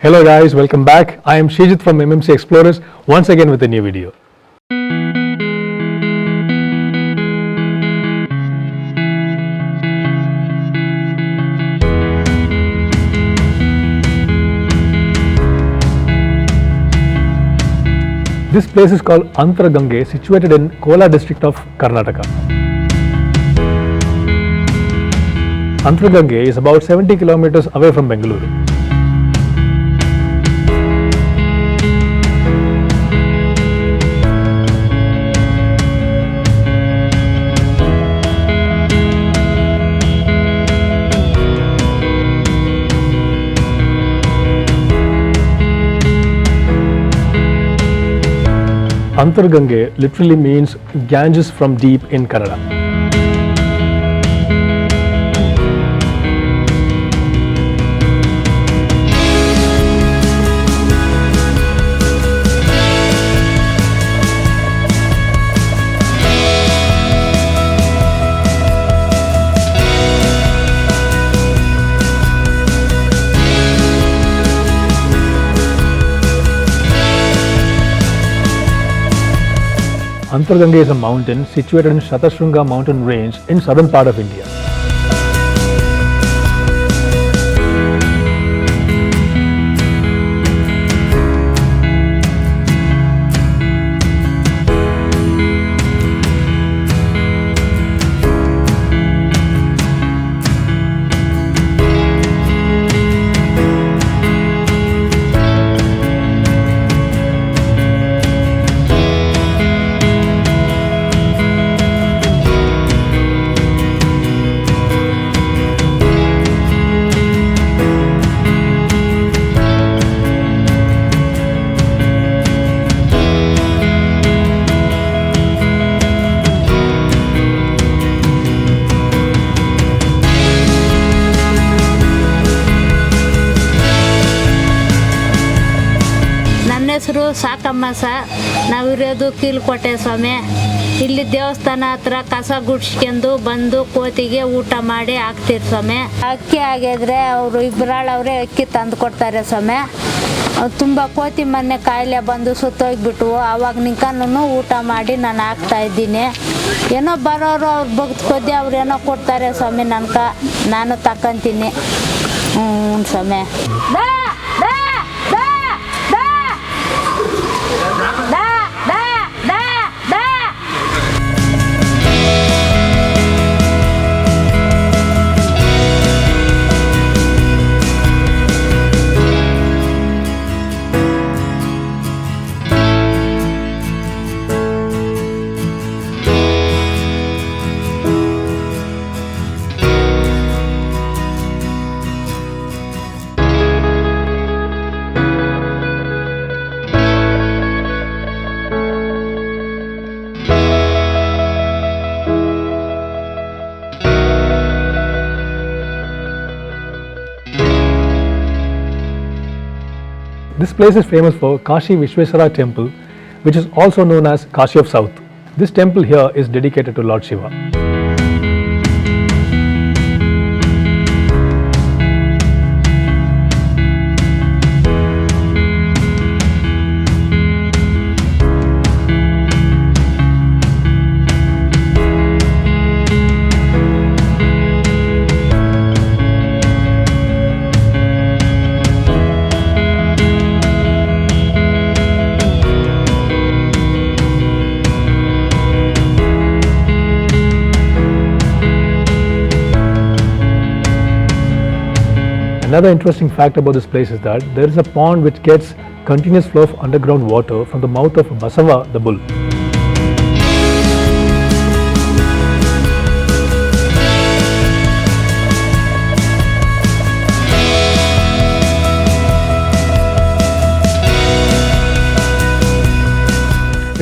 Hello guys, welcome back. I am Shijit from MMC Explorers once again with a new video. This place is called Anthargange, situated in Kolar district of Karnataka. Anthargange is about 70 kilometers away from Bengaluru. Anthargange literally means Ganges from deep in Kannada. Anthargange is a mountain situated in Shatashrunga mountain range in southern part of India. ಹೆಸರು ಸಾಕಮ್ಮ ನಾವಿರೋದು ಕೀಲ್ಕೋಟೆ ಸ್ವಾಮಿ. ಇಲ್ಲಿ ದೇವಸ್ಥಾನ ಹತ್ರ ಕಸ ಗುಡ್ಸ್ಕೊಂಡು ಬಂದು ಕೋತಿಗೆ ಊಟ ಮಾಡಿ ಹಾಕ್ತೀರಿ ಸ್ವಾಮಿ. ಅಕ್ಕಿ ಆಗಿದ್ರೆ ಅವರು ಇಬ್ಬರಾಳವ್ರೆ ಅಕ್ಕಿ ತಂದು ಕೊಡ್ತಾರೆ ಸ್ವಾಮಿ. ತುಂಬ ಕೋತಿ ಮೊನ್ನೆ ಕಾಯಿಲೆ ಬಂದು ಸುತ್ತೋಗ್ಬಿಟ್ಟು ಅವಾಗ ನಿಂಕನೂ ಊಟ ಮಾಡಿ ನಾನು ಹಾಕ್ತಾ ಇದ್ದೀನಿ. ಏನೋ ಬರೋರು ಅವ್ರು ಭಕ್ತ ಕೊದ್ದಿ ಅವ್ರು ಏನೋ ಕೊಡ್ತಾರೆ ಸ್ವಾಮಿ, ನಾನು ತಕ್ಕಂತೀನಿ. ಸ್ವಾಮಿ This place is famous for Kashi Vishweswara temple, which is also known as Kashi of South. This temple here is dedicated to Lord Shiva. Another interesting fact about this place is that there is a pond which gets continuous flow of underground water from the mouth of Basava, the bull.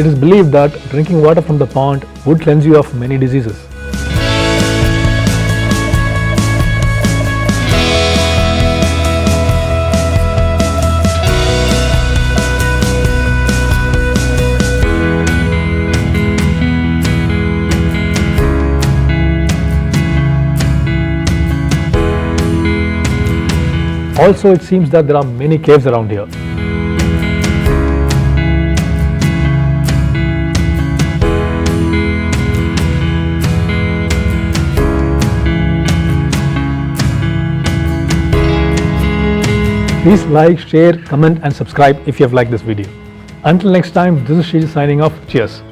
It is believed that drinking water from the pond would cleanse you of many diseases. Also, it seems that there are many caves around here. Please like, share, comment and subscribe if you have liked this video. Until next time, this is Shiji signing off. Cheers.